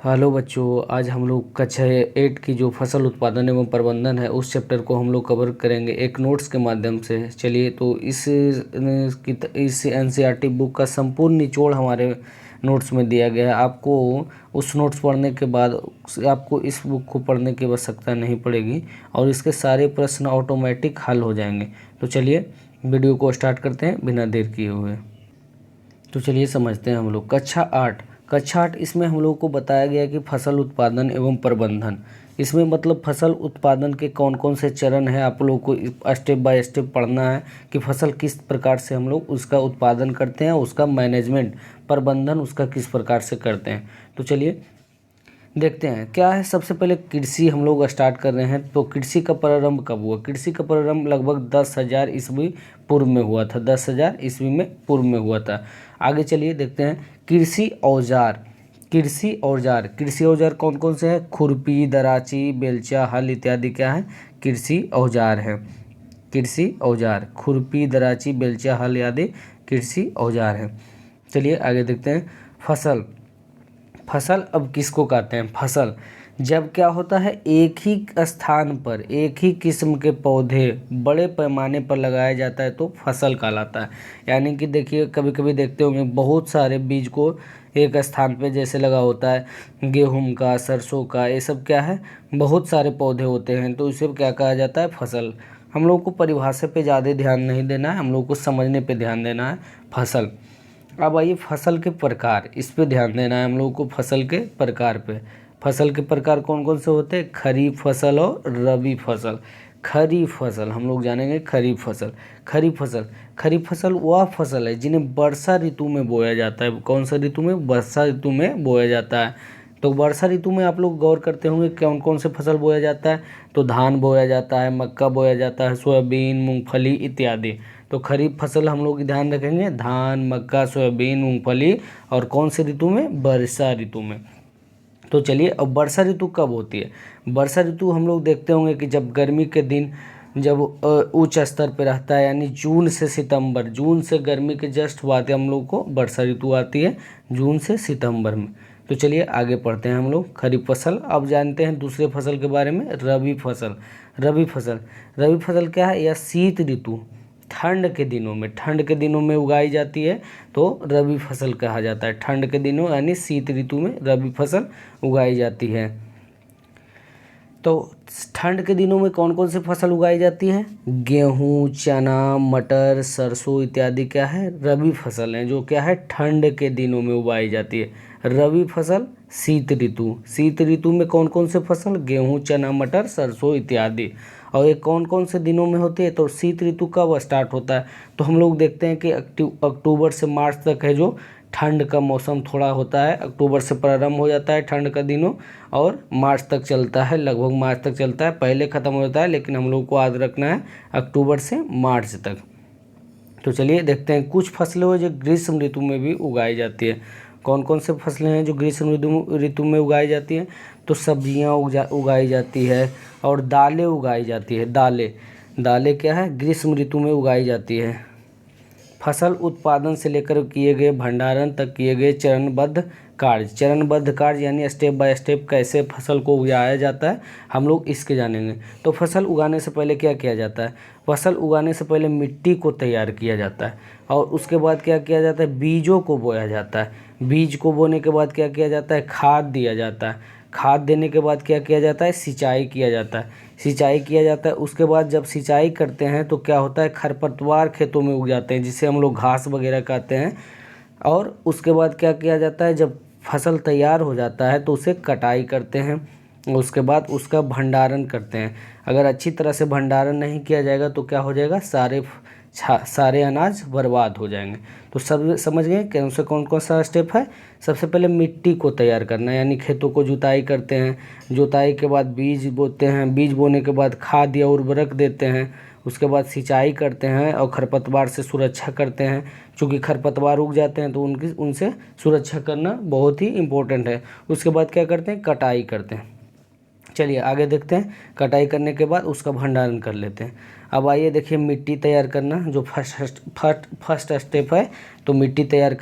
Hello बच्चों, आज हम लोग कक्षा 8 की जो फसल उत्पादन एवं प्रबंधन है उस चैप्टर को हम लोग कवर करेंगे एक नोट्स के माध्यम से। चलिए, तो इस एनसीईआरटी बुक का संपूर्ण निचोड़ हमारे नोट्स में दिया गया है। आपको उस नोट्स पढ़ने के बाद आपको इस बुक को पढ़ने की आवश्यकता नहीं पड़ेगी और इसके सारे प्रश्न ऑटोमेटिक हल हो जाएंगे। तो चलिए वीडियो को स्टार्ट करते हैं बिना देर किए हुए। तो चलिए समझते हैं हम लोग कक्षा 8 इसमें हम लोग को बताया गया कि फसल उत्पादन एवं प्रबंधन। इसमें मतलब फसल उत्पादन के कौन कौन से चरण हैं, आप लोग को स्टेप बाय स्टेप पढ़ना है कि फसल किस प्रकार से हम लोग उसका उत्पादन करते हैं, उसका मैनेजमेंट प्रबंधन उसका किस प्रकार से करते हैं। तो चलिए देखते हैं क्या है। सबसे पहले कृषि हम लोग स्टार्ट कर रहे हैं। तो कृषि का प्रारंभ कब हुआ? कृषि का प्रारंभ लगभग 10,000 ईस्वी पूर्व में हुआ था। 10,000 ईस्वी में पूर्व में हुआ था। आगे चलिए देखते हैं कृषि औजार। कृषि औजार कौन कौन से हैं? खुरपी, दराची, बेलचा, हल इत्यादि क्या है? कृषि औजार है। कृषि औजार, खुरपी, दराची, बेलचा, हल आदि कृषि औजार है। चलिए आगे देखते हैं फसल अब किसको कहते हैं? फसल जब क्या होता है, एक ही स्थान पर एक ही किस्म के पौधे बड़े पैमाने पर लगाया जाता है तो फसल कहलाता है। यानी कि देखिए, कभी कभी देखते होंगे बहुत सारे बीज को एक स्थान पे जैसे लगा होता है, गेहूं का, सरसों का, ये सब क्या है, बहुत सारे पौधे होते हैं तो इसे क्या कहा जाता है? फसल। हम लोग को परिभाषा पे ज़्यादा ध्यान नहीं देना है, हम लोग को समझने पे ध्यान देना है। फसल। अब आइए फसल के प्रकार, इस पे ध्यान देना है हम लोगों को। फसल के प्रकार पे, फसल के प्रकार कौन कौन से होते हैं? खरीफ फसल और रबी फसल। खरीफ फसल हम लोग जानेंगे। खरीफ फसल वह फसल है जिन्हें वर्षा ऋतु में बोया जाता है। कौन सा ऋतु में? वर्षा ऋतु में बोया जाता है। तो वर्षा ऋतु में आप लोग गौर करते होंगे कौन कौन से फसल बोया जाता है। तो धान बोया जाता है, मक्का बोया जाता है, सोयाबीन, मूंगफली इत्यादि। तो खरीफ फसल हम लोग ध्यान रखेंगे, धान, मक्का, सोयाबीन, मूंगफली। और कौन से ऋतु में? वर्षा ऋतु में। तो चलिए, अब वर्षा ऋतु कब होती है? वर्षा ऋतु हम लोग देखते होंगे कि जब गर्मी के दिन जब उच्च स्तर पे रहता है, यानी जून से सितंबर, जून से गर्मी के जस्ट बाद हम लोग को वर्षा ऋतु आती है, जून से सितंबर में। तो चलिए आगे पढ़ते हैं हम लोग खरीफ फसल। अब जानते हैं दूसरे फसल के बारे में, रबी फसल। रबी फसल क्या है? यह शीत ऋतु, ठंड के दिनों में उगाई जाती है तो रबी फसल कहा जाता है। ठंड के दिनों यानी शीत ऋतु में रबी फसल उगाई जाती है। तो ठंड के दिनों में कौन कौन सी फसल उगाई जाती है? गेहूँ, चना, मटर, सरसों इत्यादि क्या है? रबी फसल है, जो क्या है, ठंड के दिनों में उगाई जाती है। रबी फसल शीत ऋतु में कौन कौन से फसल? गेहूँ, चना, मटर, सरसों इत्यादि। और ये कौन कौन से दिनों में होती है? तो शीत ऋतु कब स्टार्ट होता है? तो हम लोग देखते हैं कि अक्टूबर से मार्च तक है जो ठंड का मौसम थोड़ा होता है। अक्टूबर से प्रारंभ हो जाता है ठंड का दिनों और मार्च तक चलता है, लगभग मार्च तक चलता है। पहले ख़त्म हो जाता है, लेकिन हम लोग को याद रखना है अक्टूबर से मार्च तक। तो चलिए देखते हैं कुछ फसलें हो जो ग्रीष्म ऋतु में भी उगाई जाती है। कौन कौन से फसलें हैं जो ग्रीष्म ऋतु में उगाई जाती हैं? तो सब्जियां उगाई जाती है और दालें उगाई जाती है। दालें क्या है? ग्रीष्म ऋतु में उगाई जाती है। फसल उत्पादन से लेकर किए गए भंडारण तक किए गए चरणबद्ध कार्य यानी स्टेप बाय स्टेप कैसे फसल को उगाया जाता है, हम लोग इसके जानेंगे। तो फसल उगाने से पहले क्या किया जाता है? फसल उगाने से पहले मिट्टी को तैयार किया जाता है और उसके बाद क्या किया जाता है? बीजों को बोया जाता है। बीज को बोने के बाद क्या किया जाता है? खाद दिया जाता है। खाद देने के बाद क्या किया जाता है? सिंचाई किया जाता है। उसके बाद जब सिंचाई करते हैं तो क्या होता है? खरपतवार खेतों में उग जाते हैं, जिसे हम लोग घास वगैरह कहते हैं। और उसके बाद क्या किया जाता है? जब फसल तैयार हो जाता है तो उसे कटाई करते हैं, उसके बाद उसका भंडारण करते हैं। अगर अच्छी तरह से भंडारण नहीं किया जाएगा तो क्या हो जाएगा? सारे अनाज बर्बाद हो जाएंगे। तो सब समझ गए कि उनसे कौन कौन सा स्टेप है। सबसे पहले मिट्टी को तैयार करना, यानी खेतों को जुताई करते हैं। जुताई के बाद बीज बोते हैं, बीज बोने के बाद खाद या उर्वरक देते हैं। उसके बाद सिंचाई करते हैं और खरपतवार से सुरक्षा करते हैं। चूँकि खरपतवार उग जाते हैं तो उनसे सुरक्षा करना बहुत ही इम्पोर्टेंट है। उसके बाद क्या करते हैं? कटाई करते हैं। चलिए आगे देखते हैं। कटाई करने के बाद उसका भंडारण कर लेते हैं। अब आइए देखिए मिट्टी तैयार करना, जो फर्स्ट स्टेप है। तो मिट्टी तैयार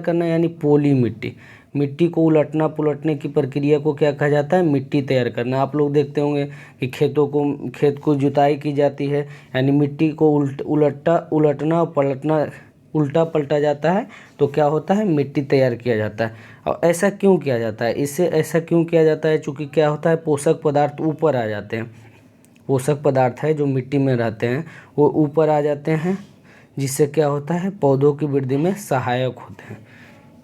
करना यानी पोली मिट्टी। मिट्टी को उलटना पुलटने की प्रक्रिया को क्या कहा जाता है? मिट्टी तैयार करना। आप लोग देखते होंगे कि खेत को जुताई की जाती है, यानी मिट्टी को उलटना पलटना उल्टा पलटा जाता है, तो क्या होता है? मिट्टी तैयार किया जाता है। और ऐसा क्यों किया जाता है? इससे ऐसा क्यों किया जाता है? चूँकि क्या होता है, पोषक पदार्थ ऊपर आ जाते हैं। पोषक पदार्थ है जो मिट्टी में रहते हैं वो ऊपर आ जाते हैं, जिससे क्या होता है? पौधों की वृद्धि में सहायक होते हैं।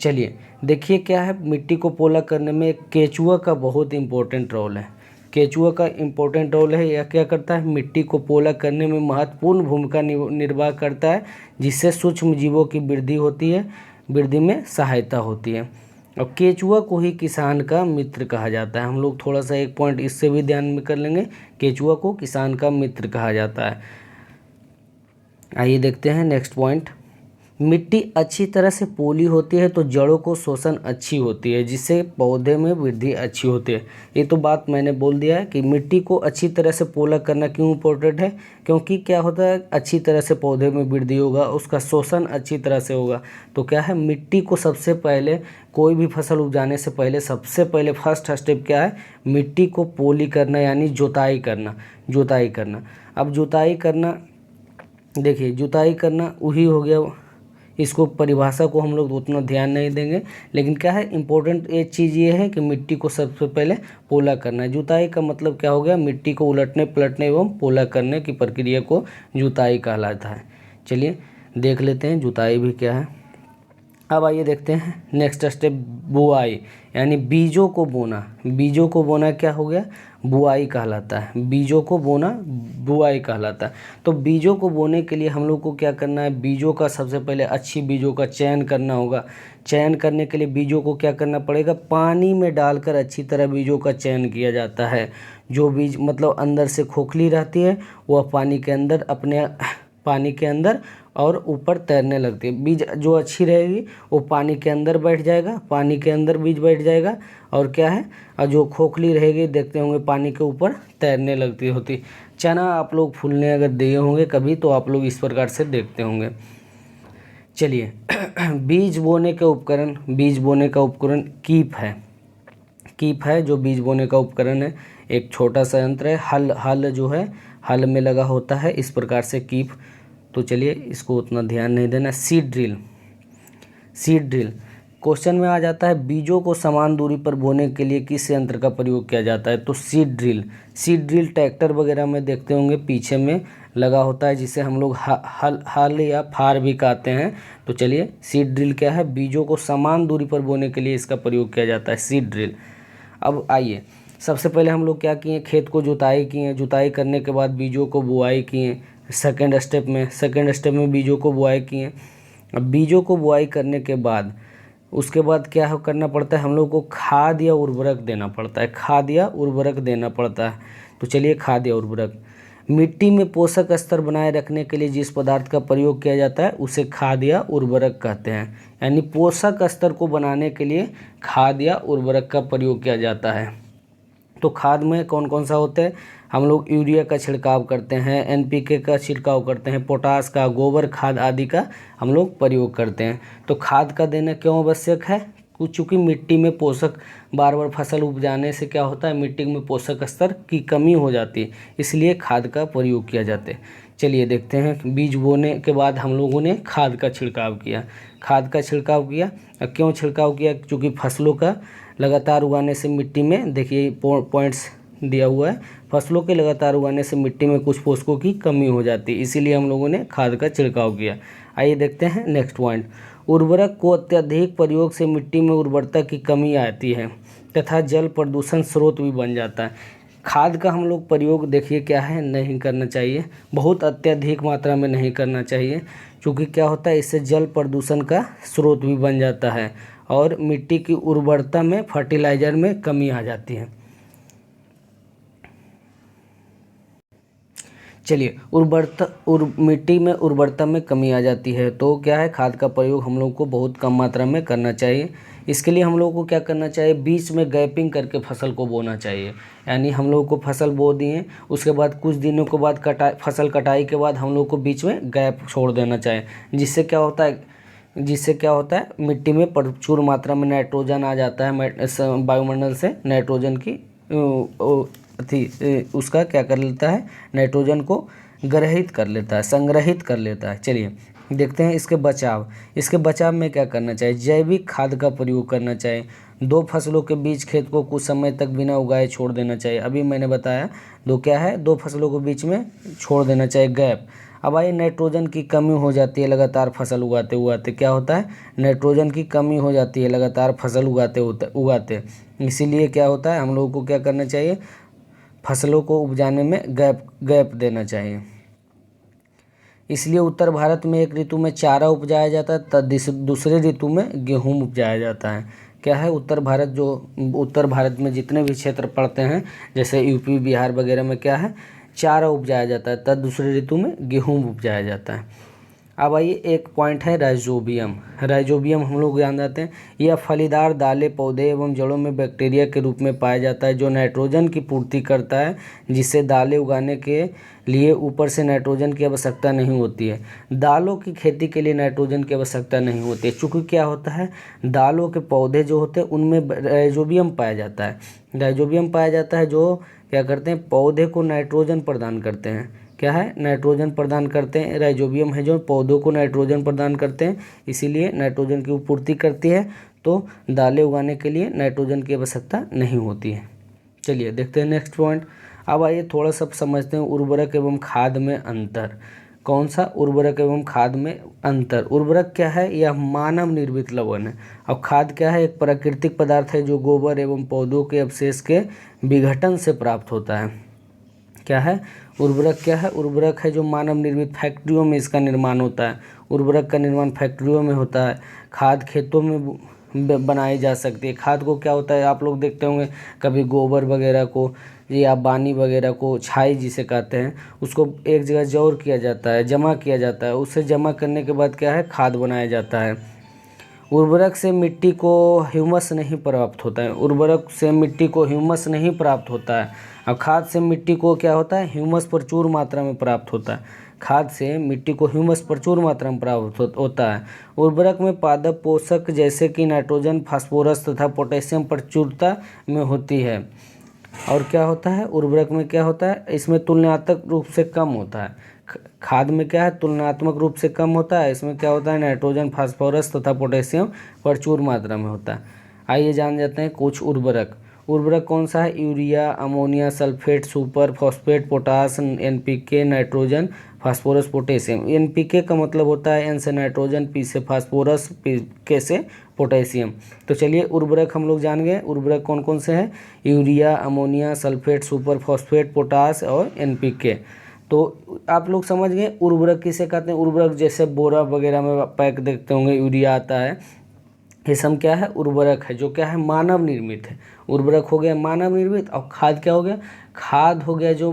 चलिए देखिए क्या है, मिट्टी को पोला करने में एक केचुआ का बहुत इम्पोर्टेंट रोल है। केचुआ का इम्पोर्टेंट रोल है, यह क्या करता है? मिट्टी को पोला करने में महत्वपूर्ण भूमिका निर्वाह करता है, जिससे सूक्ष्म जीवों की वृद्धि होती है, वृद्धि में सहायता होती है। और केचुआ को ही किसान का मित्र कहा जाता है। हम लोग थोड़ा सा एक पॉइंट इससे भी ध्यान में कर लेंगे, केचुआ को किसान का मित्र कहा जाता है। आइए देखते हैं नेक्स्ट पॉइंट। मिट्टी अच्छी तरह से पोली होती है तो जड़ों को शोषण अच्छी होती है, जिससे पौधे में वृद्धि अच्छी होती है। ये तो बात मैंने बोल दिया है कि मिट्टी को अच्छी तरह से पोला करना क्यों इम्पोर्टेंट है, क्योंकि क्या होता है? अच्छी तरह से पौधे में वृद्धि होगा, उसका शोषण अच्छी तरह से होगा। तो क्या है, मिट्टी को सबसे पहले कोई भी फसल उपजाने से पहले सबसे पहले फर्स्ट स्टेप क्या है? मिट्टी को पोली करना, यानी जुताई करना। जुताई करना, अब जुताई करना, देखिए जुताई करना वही हो गया। इसको परिभाषा को हम लोग उतना ध्यान नहीं देंगे, लेकिन क्या है इम्पोर्टेंट एक चीज़ ये है कि मिट्टी को सबसे पहले पोला करना है। जुताई का मतलब क्या हो गया? मिट्टी को उलटने पलटने एवं पोला करने की प्रक्रिया को जुताई कहलाता है। चलिए देख लेते हैं जुताई भी क्या है। अब आइए देखते हैं नेक्स्ट स्टेप, बुआई, यानी बीजों को बोना। बीजों को बोना क्या हो गया? बुआई कहलाता है। बीजों को बोना बुआई कहलाता है। तो बीजों को बोने के लिए हम लोग को क्या करना है? बीजों का सबसे पहले अच्छी बीजों का चयन करना होगा। चयन करने के लिए बीजों को क्या करना पड़ेगा? पानी में डालकर अच्छी तरह बीजों का चयन किया जाता है। जो बीज मतलब अंदर से खोखली रहती है वह पानी के अंदर और ऊपर तैरने लगती है। बीज जो अच्छी रहेगी वो पानी के अंदर बैठ जाएगा, पानी के अंदर बीज बैठ जाएगा, और क्या है, और जो खोखली रहेगी देखते होंगे पानी के ऊपर तैरने लगती होती। चना आप लोग फूलने अगर दिए होंगे कभी तो आप लोग इस प्रकार से देखते होंगे। चलिए बीज बोने का उपकरण कीप है। कीप है जो बीज बोने का उपकरण है, एक छोटा सा यंत्र है। हल जो है हल में लगा होता है, इस प्रकार से कीप। तो चलिए इसको उतना ध्यान नहीं देना। सीड ड्रिल क्वेश्चन में आ जाता है, बीजों को समान दूरी पर बोने के लिए किस यंत्र का प्रयोग किया जाता है? तो सीड ड्रिल ट्रैक्टर वगैरह में देखते होंगे पीछे में लगा होता है, जिसे हम लोग हल या फार भी कहते हैं। तो चलिए सीड ड्रिल क्या है? बीजों को समान दूरी पर बोने के लिए इसका प्रयोग किया जाता है, सीड ड्रिल। अब आइए सबसे पहले हम लोग क्या किए? खेत को जुताई किए, जुताई करने के बाद बीजों को बुआई किए। सेकेंड स्टेप में बीजों को बुआई किए। अब बीजों को बुआई करने के बाद उसके बाद क्या करना पड़ता है? हम लोग को खाद या उर्वरक देना पड़ता है। तो चलिए खाद या उर्वरक। मिट्टी में पोषक स्तर बनाए रखने के लिए जिस पदार्थ का प्रयोग किया जाता है उसे खाद या उर्वरक कहते हैं। यानी पोषक स्तर को बनाने के लिए खाद या उर्वरक का प्रयोग किया जाता है। तो खाद में कौन कौन सा होता है? हम लोग यूरिया का छिड़काव करते हैं, एनपीके का छिड़काव करते हैं, पोटास का, गोबर खाद आदि का हम लोग प्रयोग करते हैं। तो खाद का देना क्यों आवश्यक है? चूँकि मिट्टी में पोषक बार बार फसल उपजाने से क्या होता है? मिट्टी में पोषक स्तर की कमी हो जाती है, इसलिए खाद का प्रयोग किया जाता है। चलिए देखते हैं, बीज बोने के बाद हम लोगों ने खाद का छिड़काव किया। क्यों छिड़काव किया? क्योंकि फसलों का लगातार उगाने से मिट्टी में, देखिए पॉइंट्स दिया हुआ है, फसलों के लगातार उगाने से मिट्टी में कुछ पोषकों की कमी हो जाती है, इसीलिए हम लोगों ने खाद का छिड़काव किया। आइए देखते हैं नेक्स्ट पॉइंट। उर्वरक को अत्यधिक प्रयोग से मिट्टी में उर्वरता की कमी आती है तथा जल प्रदूषण स्रोत भी बन जाता है। खाद का हम लोग प्रयोग देखिए क्या है, नहीं करना चाहिए, बहुत अत्यधिक मात्रा में नहीं करना चाहिए, क्योंकि क्या होता है इससे जल प्रदूषण का स्रोत भी बन जाता है और मिट्टी की उर्वरता में, फर्टिलाइजर में कमी आ जाती है। चलिए मिट्टी में उर्वरता में कमी आ जाती है तो क्या है, खाद का प्रयोग हम लोग को बहुत कम मात्रा में करना चाहिए। इसके लिए हम लोग को क्या करना चाहिए? बीच में गैपिंग करके फसल को बोना चाहिए। यानी हम लोग को फसल बो दिए, उसके बाद कुछ दिनों के बाद फसल कटाई के बाद हम लोग को बीच में गैप छोड़ देना चाहिए, जिससे क्या होता है जिससे क्या होता है मिट्टी में प्रचुर मात्रा में नाइट्रोजन आ जाता है, वायुमंडल से नाइट्रोजन की उसका क्या कर लेता है, नाइट्रोजन को ग्रहित कर लेता है, संग्रहित कर लेता है। चलिए देखते हैं इसके बचाव में क्या करना चाहिए। जैविक खाद का प्रयोग करना चाहिए। 2 फसलों के बीच खेत को कुछ समय तक बिना उगाए छोड़ देना चाहिए। अभी मैंने बताया 2 फसलों के बीच में छोड़ देना चाहिए, गैप। अब आइए, नाइट्रोजन की कमी हो जाती है लगातार फसल उगाते उगाते। क्या होता है, नाइट्रोजन की कमी हो जाती है लगातार फसल उगाते। इसीलिए क्या होता है, हम लोगों को क्या करना चाहिए, फसलों को उपजाने में गैप देना चाहिए। इसलिए उत्तर भारत में एक ऋतु में चारा उपजाया जाता है, दूसरे ऋतु में गेहूँ उपजाया जाता है। क्या है, उत्तर भारत में जितने भी क्षेत्र पड़ते हैं, जैसे यूपी बिहार वगैरह में क्या है, चारा उपजाया जाता है, तब दूसरे ऋतु में गेहूँ उपजाया जाता है। अब आइए, एक पॉइंट है राइजोबियम हम लोग जान जाते हैं। यह फलीदार दालें, पौधे एवं जड़ों में बैक्टीरिया के रूप में पाया जाता है, जो नाइट्रोजन की पूर्ति करता है, जिससे दालें उगाने के लिए ऊपर से नाइट्रोजन की आवश्यकता नहीं होती है। दालों की खेती के लिए नाइट्रोजन की आवश्यकता नहीं होती है, चूँकि क्या होता है, दालों के पौधे जो होते हैं उनमें राइजोबियम पाया जाता है, जो क्या करते हैं, पौधे को नाइट्रोजन प्रदान करते हैं। क्या है, नाइट्रोजन प्रदान करते हैं। राइजोबियम है जो पौधों को नाइट्रोजन प्रदान करते हैं, इसीलिए नाइट्रोजन की पूर्ति करती है, तो दालें उगाने के लिए नाइट्रोजन की आवश्यकता नहीं होती है। चलिए देखते हैं नेक्स्ट पॉइंट। अब आइए थोड़ा सा समझते हैं उर्वरक एवं खाद में अंतर। कौन सा, उर्वरक एवं खाद में अंतर। उर्वरक क्या है, यह मानव निर्मित लवण है, और खाद क्या है, एक प्राकृतिक पदार्थ है जो गोबर एवं पौधों के अवशेष के विघटन से प्राप्त होता है। क्या है, उर्वरक क्या है, उर्वरक है जो मानव निर्मित, फैक्ट्रियों में इसका निर्माण होता है। उर्वरक का निर्माण फैक्ट्रियों में होता है। खाद खेतों में बनाई जा सकती है। खाद को क्या होता है, आप लोग देखते होंगे कभी गोबर वगैरह को या पानी वगैरह को, छाई जिसे कहते हैं, उसको एक जगह जोड़ किया जाता है, जमा किया जाता है। उससे जमा करने के बाद क्या है, खाद बनाया जाता है। उर्वरक से मिट्टी को ह्यूमस नहीं प्राप्त होता है, उर्वरक से मिट्टी को ह्यूमस नहीं प्राप्त होता है, और खाद से मिट्टी को क्या होता है, ह्यूमस प्रचुर मात्रा में प्राप्त होता है। खाद से मिट्टी को ह्यूमस प्रचुर मात्रा में प्राप्त होता है। उर्वरक में पादप पोषक जैसे कि नाइट्रोजन, फास्फोरस तथा पोटेशियम प्रचुरता में होती है। और क्या होता है, उर्वरक में क्या होता है, इसमें तुलनात्मक रूप से कम होता है। खाद में क्या है, तुलनात्मक रूप से कम होता है। इसमें क्या होता है, नाइट्रोजन, फास्फोरस तथा पोटेशियम प्रचुर मात्रा में होता है। आइए जान जाते हैं कुछ उर्वरक। उर्वरक कौन सा है, urea, ammonia, sulphate, super phosphate, potash, NPK, nitrogen, phosphorus, potassium. NPK का मतलब होता है एन से नाइट्रोजन, पी से फास्फोरस, के से पोटेशियम। तो चलिए उर्वरक हम लोग जान गए। उर्वरक कौन कौन से हैं, urea, ammonia, sulphate, super phosphate, potash और एनपीके। तो आप लोग समझ गए उर्वरक किसे कहते हैं। उर्वरक जैसे बोरा वगैरह में पैक देखते होंगे, यूरिया आता है, ये सब क्या है, उर्वरक है, जो क्या है, मानव निर्मित है। उर्वरक हो गया मानव निर्मित, और खाद क्या हो गया, खाद हो गया जो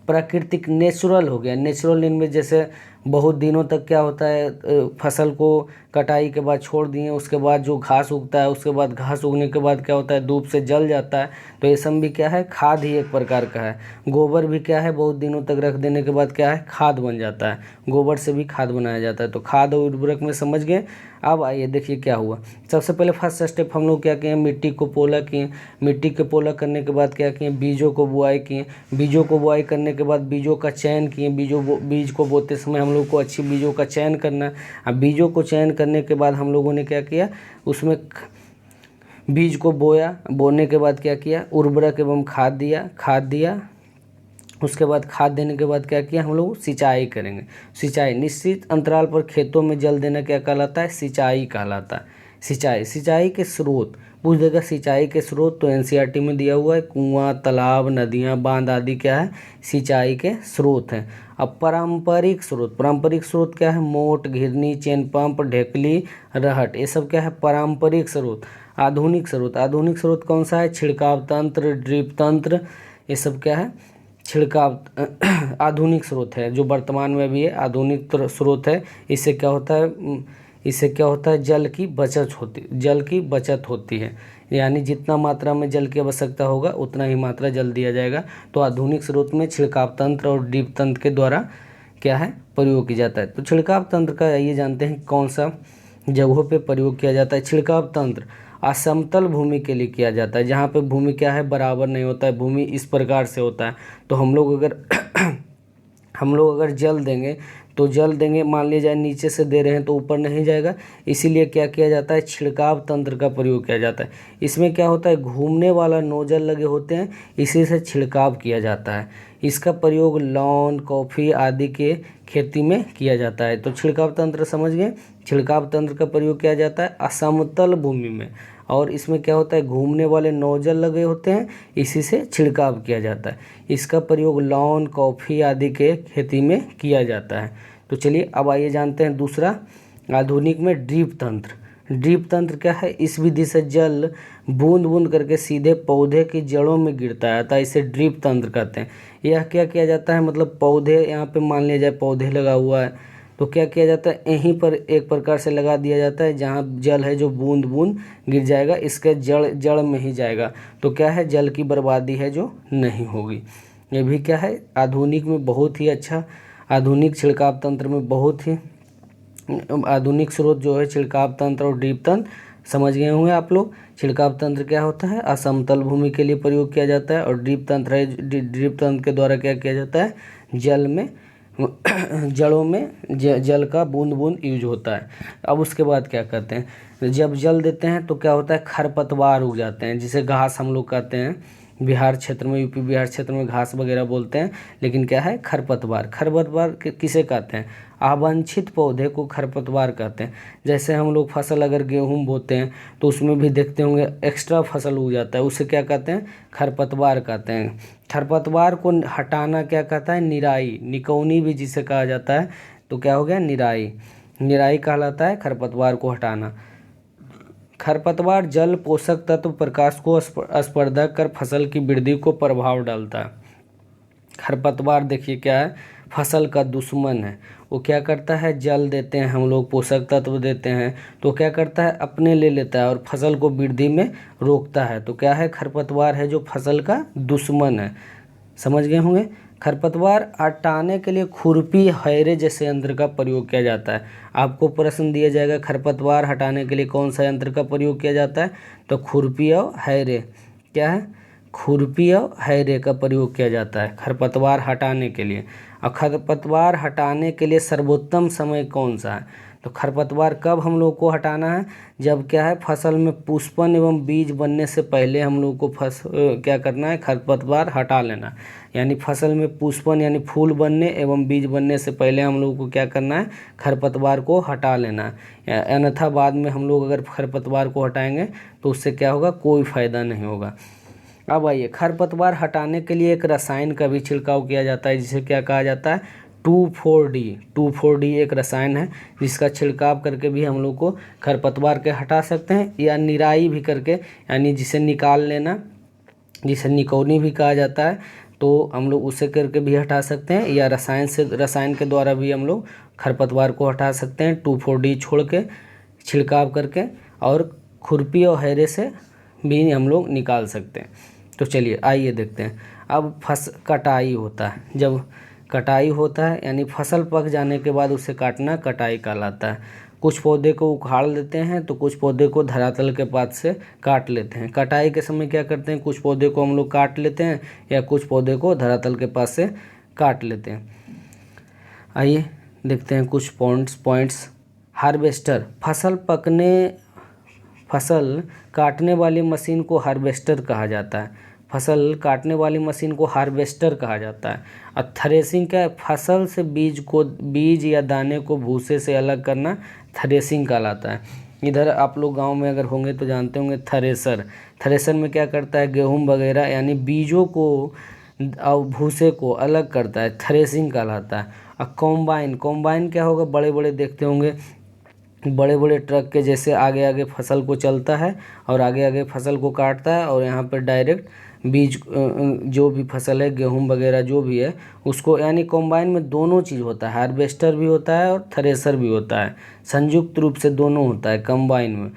प्राकृतिक, नेचुरल हो गया। नेचुरल निर्मित जैसे बहुत दिनों तक क्या होता है, फसल को कटाई के बाद छोड़ दिए, उसके बाद जो घास उगता है, उसके बाद घास उगने के बाद क्या होता है, धूप से जल जाता है, तो ये सब भी क्या है, खाद ही एक प्रकार का है। गोबर भी क्या है, बहुत दिनों तक रख देने के बाद क्या है, खाद बन जाता है। गोबर से भी खाद बनाया जाता है। तो खाद और उर्वरक में समझ गए। अब आइए देखिए क्या हुआ। सबसे पहले फर्स्ट स्टेप हम लोग क्या किए, मिट्टी को पोला किए। मिट्टी के पोला करने के बाद क्या किए, बीजों को बुआई किए। बीजों को बुआई करने के बाद बीजों का चयन किए। बीज को बोते समय हम लोग को अच्छी बीजों का चयन करना। अब बीजों को चयन करने के बाद हम लोगों ने क्या किया, उसमें बीज को बोया। बोने के बाद क्या किया, उर्वरक एवं खाद दिया। उसके बाद खाद देने के बाद क्या किया, हम लोग सिंचाई करेंगे। सिंचाई निश्चित अंतराल पर खेतों में जल देना क्या कहलाता है, सिंचाई कहलाता है। सिंचाई के स्रोत पूछ देगा, सिंचाई के स्रोत तो एनसीईआरटी में दिया हुआ है, कुआं, तालाब, नदियां, बांध आदि क्या है, सिंचाई के स्रोत हैं। अब पारंपरिक स्रोत क्या है, मोट, घिरनी, चेन पंप, ढेकली, रहट, ये सब क्या है, पारंपरिक स्रोत। आधुनिक स्रोत कौन सा है, छिड़काव तंत्र, ड्रिप तंत्र, ये सब क्या है, छिड़काव आधुनिक स्रोत है, जो वर्तमान में भी है, आधुनिक स्रोत है। इससे क्या होता है, जल की बचत होती है। यानी जितना मात्रा में जल की आवश्यकता होगा उतना ही मात्रा जल दिया जाएगा। तो आधुनिक स्रोत में छिड़काव तंत्र और ड्रिप तंत्र के द्वारा क्या है, प्रयोग किया जाता है। तो छिड़काव तंत्र का ये जानते हैं कौन सा, जगहों पे प्रयोग किया जाता है। छिड़काव तंत्र असमतल भूमि के लिए किया जाता है, जहाँ पे भूमि क्या है, बराबर नहीं होता है, भूमि इस प्रकार से होता है। तो हम लोग अगर जल देंगे तो जल देंगे, मान लिया जाए नीचे से दे रहे हैं तो ऊपर नहीं जाएगा, इसीलिए क्या किया जाता है, छिड़काव तंत्र का प्रयोग किया जाता है। इसमें क्या होता है, घूमने वाला नोजल लगे होते हैं, इसी से छिड़काव किया जाता है। इसका प्रयोग लॉन, कॉफ़ी आदि के खेती में किया जाता है। तो छिड़काव तंत्र समझ गए। छिड़काव तंत्र का प्रयोग किया जाता है असमतल भूमि में, और इसमें क्या होता है, घूमने वाले नोजल लगे होते हैं, इसी से छिड़काव किया जाता है। इसका प्रयोग लॉन, कॉफ़ी आदि के खेती में किया जाता है। तो चलिए अब आइए जानते हैं दूसरा, आधुनिक में ड्रिप तंत्र। ड्रिप तंत्र क्या है, इस विधि से जल बूंद बूंद करके सीधे पौधे की जड़ों में गिरता है, अतः इसे ड्रिप तंत्र कहते हैं। यह क्या किया जाता है, मतलब पौधे, यहाँ पे मान लिया जाए पौधे लगा हुआ है, तो क्या किया जाता है, यहीं पर एक प्रकार से लगा दिया जाता है, जहाँ जल है जो बूंद बूंद गिर जाएगा, इसके जड़ में ही जाएगा, तो क्या है, जल की बर्बादी है जो नहीं होगी। ये भी क्या है, आधुनिक में बहुत ही अच्छा, आधुनिक छिड़काव तंत्र में बहुत ही आधुनिक स्रोत जो है छिड़काव तंत्र और ड्रिप तंत्र, समझ गए होंगे आप लोग। छिड़काव तंत्र क्या होता है, असमतल भूमि के लिए प्रयोग किया जाता है, और ड्रिप तंत्र है, ड्रिप तंत्र के द्वारा क्या किया जाता है, जल में जड़ों में जल का बूंद बूंद यूज होता है। अब उसके बाद क्या करते हैं, जब जल देते हैं तो क्या होता है, खरपतवार उग जाते हैं, जिसे घास हम लोग कहते हैं, बिहार क्षेत्र में, यूपी बिहार क्षेत्र में घास वगैरह बोलते हैं, लेकिन क्या है, खरपतवार। खरपतवार किसे कहते हैं, अवांछित पौधे को खरपतवार कहते हैं। जैसे हम लोग फसल अगर गेहूं बोते हैं तो उसमें भी देखते होंगे एक्स्ट्रा फसल उग जाता है, उसे क्या कहते हैं, खरपतवार कहते हैं। खरपतवार को हटाना क्या कहता है, निराई, निकौनी भी जिसे कहा जाता है, तो क्या हो गया, निराई, निराई कहलाता है खरपतवार को हटाना। खरपतवार जल, पोषक तत्व, प्रकाश को स्पर्धा कर फसल की वृद्धि को प्रभाव डालता है। खरपतवार देखिए क्या है, फसल का दुश्मन है। वो क्या करता है, जल देते हैं हम लोग, पोषक तत्व देते हैं, तो क्या करता है, अपने ले लेता है और फसल को वृद्धि में रोकता है। तो क्या है, खरपतवार है जो फसल का दुश्मन है, समझ गए होंगे। खरपतवार हटाने के लिए खुरपी, हैरे जैसे यंत्र का प्रयोग किया जाता है। आपको प्रश्न दिया जाएगा, खरपतवार हटाने के लिए कौन सा यंत्र का प्रयोग किया जाता है, तो खुरपी और हैरे, क्या है, खुरपी और हैरे का प्रयोग किया जाता है खरपतवार हटाने के लिए। और खरपतवार हटाने के लिए सर्वोत्तम समय कौन सा है, तो खरपतवार कब हम लोग को हटाना है, जब क्या है, फसल में पुष्पन एवं बीज बनने से पहले हम लोग को क्या करना है, खरपतवार हटा लेना। यानी फसल में पुष्पन यानी फूल बनने एवं बीज बनने से पहले हम लोग को क्या करना है, खरपतवार को हटा लेना है। अन्यथा बाद में हम लोग अगर खरपतवार को हटाएंगे तो उससे क्या होगा, कोई फायदा नहीं होगा। अब आइए, खरपतवार हटाने के लिए एक रसायन का भी छिड़काव किया जाता है, जिसे क्या कहा जाता है, 2,4-D। 2,4-D एक रसायन है जिसका छिड़काव करके भी हम लोग को खरपतवार के हटा सकते हैं, या निराई भी करके, यानी जिसे निकाल लेना, जिसे निकौनी भी कहा जाता है, तो हम लोग उसे करके भी हटा सकते हैं, या रसायन के द्वारा भी हम लोग खरपतवार को हटा सकते हैं, 2,4-D छोड़ के, छिड़काव करके, और खुरपी और हैरे से भी हम लोग निकाल सकते हैं। तो चलिए आइए देखते हैं। अब कटाई होता है, जब कटाई होता है यानी फसल पक जाने के बाद उसे काटना कटाई कहलाता है। कुछ पौधे को उखाड़ लेते हैं तो कुछ पौधे को धरातल के पात से काट लेते हैं। कटाई के समय क्या करते हैं, कुछ पौधे को हम लोग काट लेते हैं या कुछ पौधे को धरातल के पास से काट लेते हैं। आइए देखते हैं कुछ पॉइंट्स। हार्वेस्टर, फसल काटने वाली मशीन को हार्वेस्टर कहा जाता है। फसल काटने वाली मशीन को हार्वेस्टर कहा जाता है। और थ्रेसिंग क्या है, फसल से बीज या दाने को भूसे से अलग करना थ्रेसिंग कहलाता है। इधर आप लोग गांव में अगर होंगे तो जानते होंगे थ्रेसर में क्या करता है, गेहूं वगैरह यानी बीजों को और भूसे को अलग करता है, थ्रेसिंग कहलाता है। और कॉम्बाइन क्या होगा, बड़े बड़े देखते होंगे, बड़े बड़े ट्रक के जैसे आगे आगे फसल को चलता है और आगे आगे फसल को काटता है, और यहाँ पर डायरेक्ट बीज जो भी फसल है, गेहूं वगैरह जो भी है उसको, यानी कॉम्बाइन में दोनों चीज़ होता है, हार्वेस्टर भी होता है और थ्रेसर भी होता है, संयुक्त रूप से दोनों होता है कॉम्बाइन में।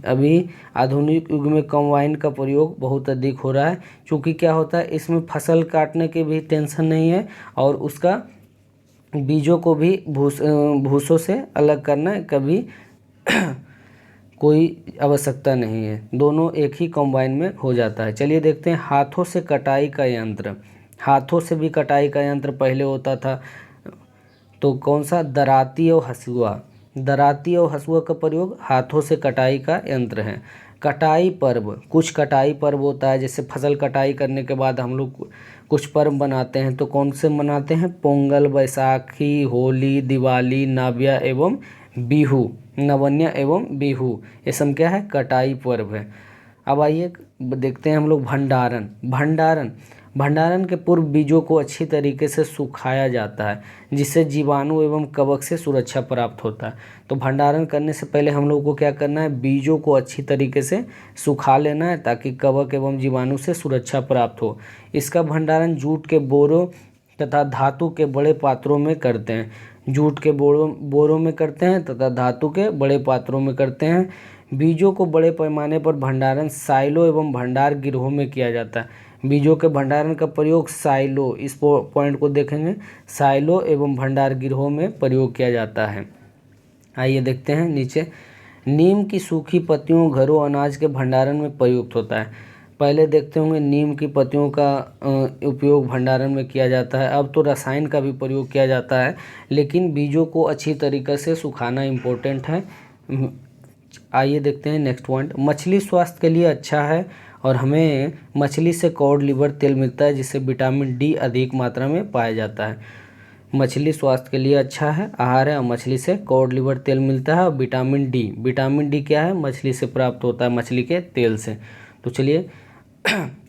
अभी आधुनिक युग में कॉम्बाइन का प्रयोग बहुत अधिक हो रहा है, क्योंकि क्या होता है, इसमें फसल काटने की भी टेंशन नहीं है, और उसका बीजों को भी भूसों से अलग करना कभी कोई आवश्यकता नहीं है, दोनों एक ही कॉम्बाइन में हो जाता है। चलिए देखते हैं हाथों से कटाई का यंत्र। हाथों से भी कटाई का यंत्र पहले होता था, तो कौन सा? दराती और हँसुआ। दराती और हँसुआ का प्रयोग हाथों से कटाई का यंत्र है। कटाई पर्व, कुछ कटाई पर्व होता है, जैसे फसल कटाई करने के बाद हम लोग कुछ पर्व बनाते हैं, तो कौन से मनाते हैं? पोंगल, बैसाखी, होली, दिवाली, नाव्या एवं बिहू, नवन्या एवं बिहू, ये सब क्या है? कटाई पर्व है। अब आइए देखते हैं हम लोग भंडारण। भंडारण के पूर्व बीजों को अच्छी तरीके से सुखाया जाता है, जिससे जीवाणु एवं कवक से सुरक्षा प्राप्त होता है। तो भंडारण करने से पहले हम लोग को क्या करना है? बीजों को अच्छी तरीके से सुखा लेना है, ताकि कवक एवं जीवाणु से सुरक्षा प्राप्त हो। इसका भंडारण जूट के बोरों तथा धातु के बड़े पात्रों में करते हैं। जूट के बोरों में करते हैं तथा धातु के बड़े पात्रों में करते हैं। बीजों को बड़े पैमाने पर भंडारण साइलो एवं भंडार गिरोह में किया जाता है। बीजों के भंडारण का प्रयोग साइलो, इस पॉइंट को देखेंगे, साइलो एवं भंडार गिरोह में प्रयोग किया जाता है। आइए देखते हैं नीचे। नीम की सूखी पत्तियों घरों अनाज के भंडारण में प्रयुक्त होता है। पहले देखते होंगे नीम की पत्तियों का उपयोग भंडारण में किया जाता है। अब तो रसायन का भी प्रयोग किया जाता है, लेकिन बीजों को अच्छी तरीके से सुखाना इम्पोर्टेंट है। आइए देखते हैं नेक्स्ट पॉइंट। मछली स्वास्थ्य के लिए अच्छा है, और हमें मछली से कॉड लिवर तेल मिलता है, जिससे विटामिन डी अधिक मात्रा में पाया जाता है। मछली स्वास्थ्य के लिए अच्छा है, आहार है, और मछली से कॉड लिवर तेल मिलता है। और विटामिन डी क्या है? मछली से प्राप्त होता है, मछली के तेल से। तो चलिए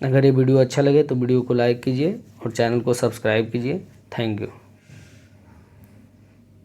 अगर ये वीडियो अच्छा लगे तो वीडियो को लाइक कीजिए और चैनल को सब्सक्राइब कीजिए। Thank you.